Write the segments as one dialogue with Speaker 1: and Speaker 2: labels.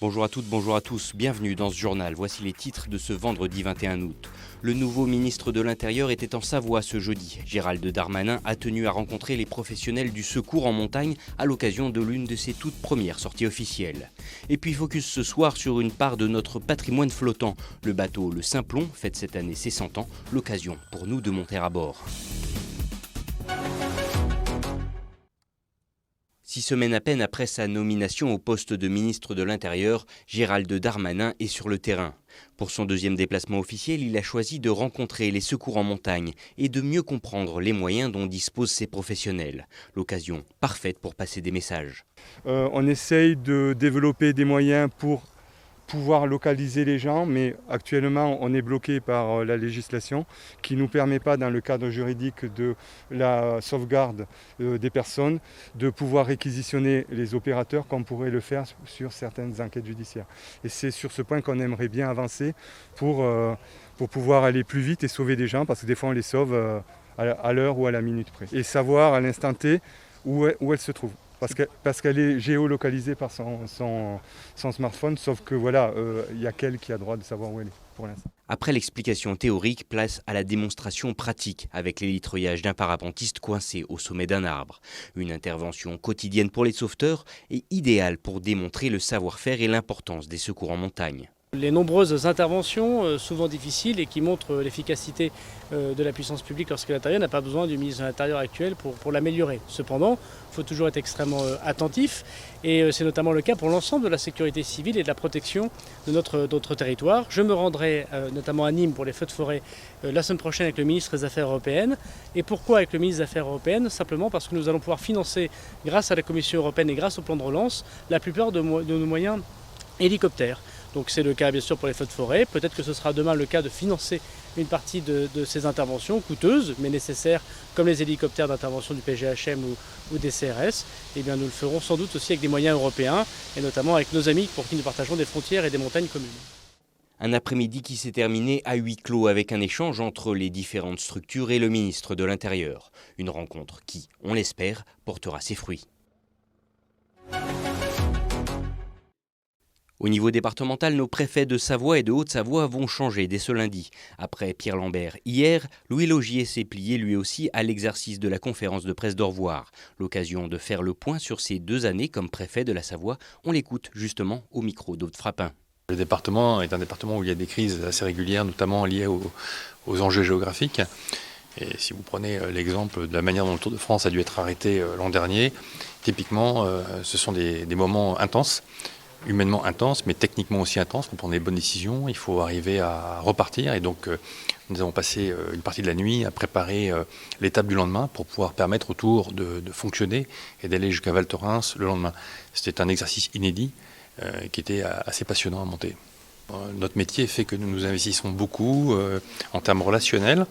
Speaker 1: Bonjour à toutes, bonjour à tous, bienvenue dans ce journal. Voici les titres de ce vendredi 21 août. Le nouveau ministre de l'Intérieur était en Savoie ce jeudi. Gérald Darmanin a tenu à rencontrer les professionnels du secours en montagne à l'occasion de l'une de ses toutes premières sorties officielles. Et puis focus ce soir sur une part de notre patrimoine flottant. Le bateau Le Simplon fête cette année ses 100 ans, l'occasion pour nous de monter à bord. 6 semaines à peine après sa nomination au poste de ministre de l'Intérieur, Gérald Darmanin est sur le terrain. Pour son deuxième déplacement officiel, il a choisi de rencontrer les secours en montagne et de mieux comprendre les moyens dont disposent ces professionnels. L'occasion parfaite pour passer des messages.
Speaker 2: On essaye de développer des moyens pour pouvoir localiser les gens, mais actuellement on est bloqué par la législation qui ne nous permet pas, dans le cadre juridique de la sauvegarde des personnes, de pouvoir réquisitionner les opérateurs comme on pourrait le faire sur certaines enquêtes judiciaires. Et c'est sur ce point qu'on aimerait bien avancer pour pouvoir aller plus vite et sauver des gens, parce que des fois on les sauve à l'heure ou à la minute près. Et savoir à l'instant T où elle se trouve. Parce qu'elle est géolocalisée par son smartphone, sauf que voilà, il n'y a qu'elle qui a droit de savoir où elle est pour l'instant.
Speaker 1: Après l'explication théorique, place à la démonstration pratique avec l'hélitreuillage d'un parapentiste coincé au sommet d'un arbre. Une intervention quotidienne pour les sauveteurs et idéale pour démontrer le savoir-faire et l'importance des secours en montagne.
Speaker 3: Les nombreuses interventions, souvent difficiles et qui montrent l'efficacité de la puissance publique lorsque l'Intérieur n'a pas besoin du ministre de l'Intérieur actuel pour l'améliorer. Cependant, il faut toujours être extrêmement attentif et c'est notamment le cas pour l'ensemble de la sécurité civile et de la protection de notre territoire. Je me rendrai notamment à Nîmes pour les feux de forêt la semaine prochaine avec le ministre des Affaires européennes. Et pourquoi avec le ministre des Affaires européennes? Simplement parce que nous allons pouvoir financer, grâce à la Commission européenne et grâce au plan de relance, la plupart de nos moyens hélicoptères. Donc c'est le cas bien sûr pour les feux de forêt, peut-être que ce sera demain le cas de financer une partie de ces interventions coûteuses mais nécessaires comme les hélicoptères d'intervention du PGHM ou des CRS. Et bien nous le ferons sans doute aussi avec des moyens européens et notamment avec nos amis pour qui nous partageons des frontières et des montagnes communes.
Speaker 1: Un après-midi qui s'est terminé à huis clos avec un échange entre les différentes structures et le ministre de l'Intérieur. Une rencontre qui, on l'espère, portera ses fruits. Au niveau départemental, nos préfets de Savoie et de Haute-Savoie vont changer dès ce lundi. Après Pierre Lambert hier, Louis Laugier s'est plié lui aussi à l'exercice de la conférence de presse d'au revoir. L'occasion de faire le point sur ces 2 années comme préfet de la Savoie. On l'écoute justement au micro d'Aude Frappin.
Speaker 4: Le département est un département où il y a des crises assez régulières, notamment liées aux enjeux géographiques. Et si vous prenez l'exemple de la manière dont le Tour de France a dû être arrêté l'an dernier, typiquement, ce sont des moments intenses, humainement intense, mais techniquement aussi intense. Pour prendre les bonnes décisions, il faut arriver à repartir. Et donc, nous avons passé une partie de la nuit à préparer l'étape du lendemain pour pouvoir permettre au Tour de fonctionner et d'aller jusqu'à Val Thorens le lendemain. C'était un exercice inédit qui était assez passionnant à monter. Notre métier fait que nous nous investissons beaucoup en termes relationnels.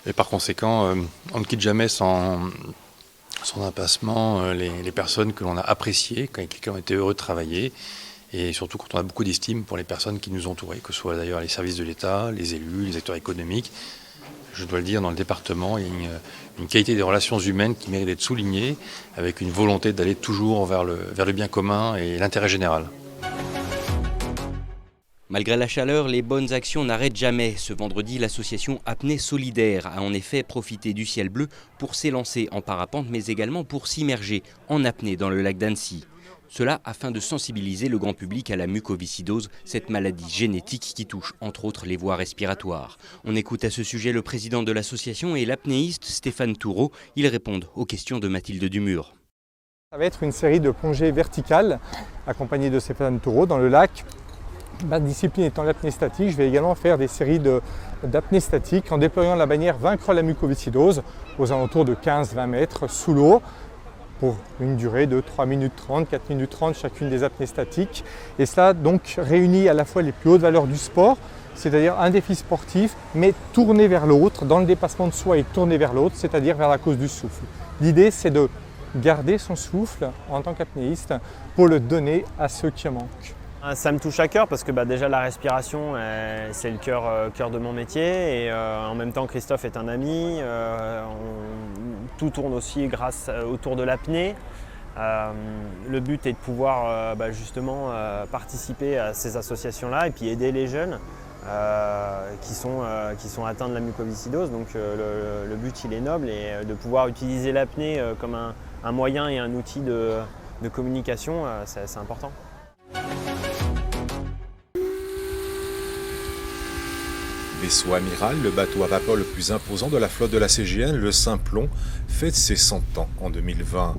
Speaker 4: Et par conséquent, on ne quitte jamais sans impassement les personnes que l'on a appréciées, avec lesquelles on était heureux de travailler. Et surtout quand on a beaucoup d'estime pour les personnes qui nous entouraient, que ce soit d'ailleurs les services de l'État, les élus, les acteurs économiques. Je dois le dire, dans le département, il y a une qualité des relations humaines qui mérite d'être soulignée, avec une volonté d'aller toujours vers le bien commun et l'intérêt général.
Speaker 1: Malgré la chaleur, les bonnes actions n'arrêtent jamais. Ce vendredi, l'association Apnée Solidaire a en effet profité du ciel bleu pour s'élancer en parapente, mais également pour s'immerger en apnée dans le lac d'Annecy. Cela afin de sensibiliser le grand public à la mucoviscidose, cette maladie génétique qui touche entre autres les voies respiratoires. On écoute à ce sujet le président de l'association et l'apnéiste Stéphane Toureau. Ils répondent aux questions de Mathilde Dumur.
Speaker 5: Ça va être une série de plongées verticales accompagnées de Stéphane Toureau dans le lac. Ma discipline étant l'apnée statique, je vais également faire des séries d'apnée statique en déployant la bannière Vaincre la mucoviscidose aux alentours de 15-20 mètres sous l'eau pour une durée de 3 minutes 30, 4 minutes 30 chacune des apnées statiques. Et cela donc réunit à la fois les plus hautes valeurs du sport, c'est-à-dire un défi sportif, mais tourné vers l'autre, dans le dépassement de soi et tourné vers l'autre, c'est-à-dire vers la cause du souffle. L'idée, c'est de garder son souffle en tant qu'apnéiste pour le donner à ceux qui en manquent.
Speaker 6: Ça me touche à cœur parce que déjà la respiration, c'est le cœur de mon métier et en même temps Christophe est un ami. Tout tourne aussi autour de l'apnée. Le but est de pouvoir justement participer à ces associations-là et puis aider les jeunes qui sont atteints de la mucoviscidose. Donc le but il est noble et de pouvoir utiliser l'apnée comme un moyen et un outil de communication, c'est important.
Speaker 7: Vaisseau amiral, le bateau à vapeur le plus imposant de la flotte de la CGN, le Simplon, fête ses 100 ans en 2020.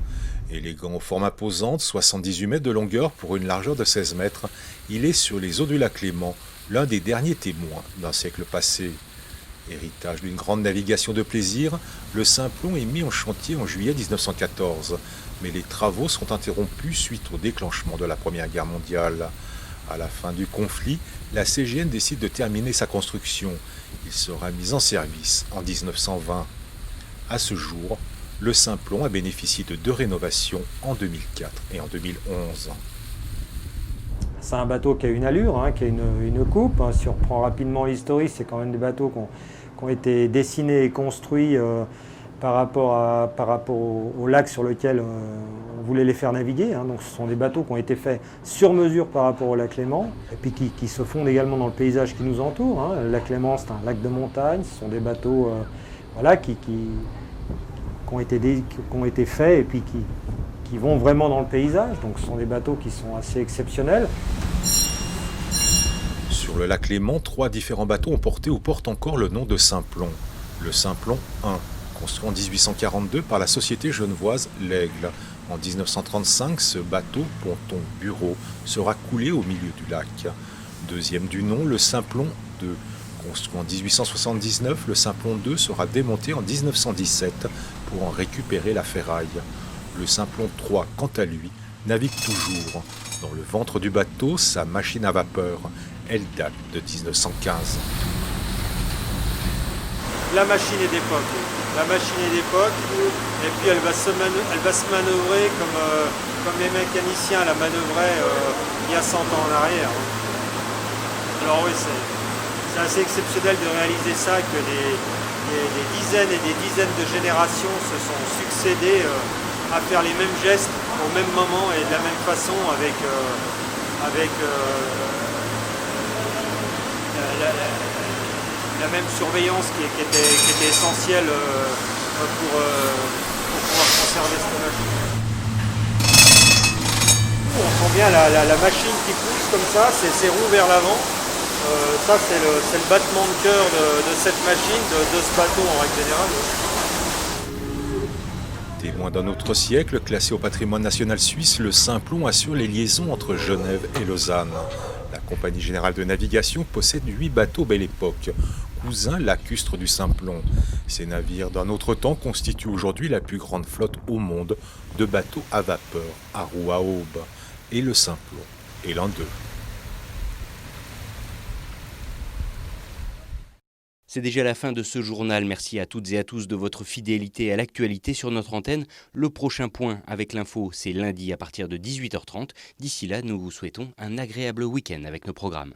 Speaker 7: Élégant aux formes imposantes, 78 mètres de longueur pour une largeur de 16 mètres, il est sur les eaux du lac Léman, l'un des derniers témoins d'un siècle passé. Héritage d'une grande navigation de plaisir, le Simplon est mis en chantier en juillet 1914, mais les travaux sont interrompus suite au déclenchement de la Première Guerre mondiale. À la fin du conflit, la CGN décide de terminer sa construction. Il sera mis en service en 1920. À ce jour, le Simplon a bénéficié de 2 rénovations en 2004 et en 2011.
Speaker 8: C'est un bateau qui a une allure, qui a une coupe. Si on reprend rapidement l'historique, c'est quand même des bateaux qui ont été dessinés et construits par rapport au lac sur lequel on voulait les faire naviguer. Donc ce sont des bateaux qui ont été faits sur mesure par rapport au lac Léman et puis qui se fondent également dans le paysage qui nous entoure. Le lac Léman, c'est un lac de montagne, ce sont des bateaux qui ont été faits et puis qui vont vraiment dans le paysage. Donc ce sont des bateaux qui sont assez exceptionnels.
Speaker 7: Sur le lac Léman, 3 différents bateaux ont porté ou portent encore le nom de Simplon. Le Simplon 1, construit en 1842 par la société genevoise L'Aigle. En 1935, ce bateau, ponton bureau, sera coulé au milieu du lac. Deuxième du nom, le Simplon 2. Construit en 1879, le Simplon 2 sera démonté en 1917 pour en récupérer la ferraille. Le Simplon 3, quant à lui, navigue toujours. Dans le ventre du bateau, sa machine à vapeur. Elle date de 1915.
Speaker 9: La machine est d'époque. La machine est d'époque, et puis elle va se manœuvrer comme les mécaniciens la manœuvraient il y a 100 ans en arrière. Alors oui, c'est assez exceptionnel de réaliser ça, que des dizaines et des dizaines de générations se sont succédées à faire les mêmes gestes au même moment et de la même façon avec la même surveillance qui était essentielle pour pouvoir conserver cette machine. On sent bien la machine qui pousse comme ça, c'est ses roues vers l'avant. Ça c'est le battement de cœur de cette machine, de ce bateau en règle générale.
Speaker 7: Témoin d'un autre siècle, classé au patrimoine national suisse, le Simplon assure les liaisons entre Genève et Lausanne. La Compagnie Générale de Navigation possède 8 bateaux Belle Époque, cousins lacustres du Simplon. Ces navires d'un autre temps constituent aujourd'hui la plus grande flotte au monde de bateaux à vapeur, à roue à aube. Et le Simplon est l'un d'eux.
Speaker 1: C'est déjà la fin de ce journal. Merci à toutes et à tous de votre fidélité à l'actualité sur notre antenne. Le prochain point avec l'info, c'est lundi à partir de 18h30. D'ici là, nous vous souhaitons un agréable week-end avec nos programmes.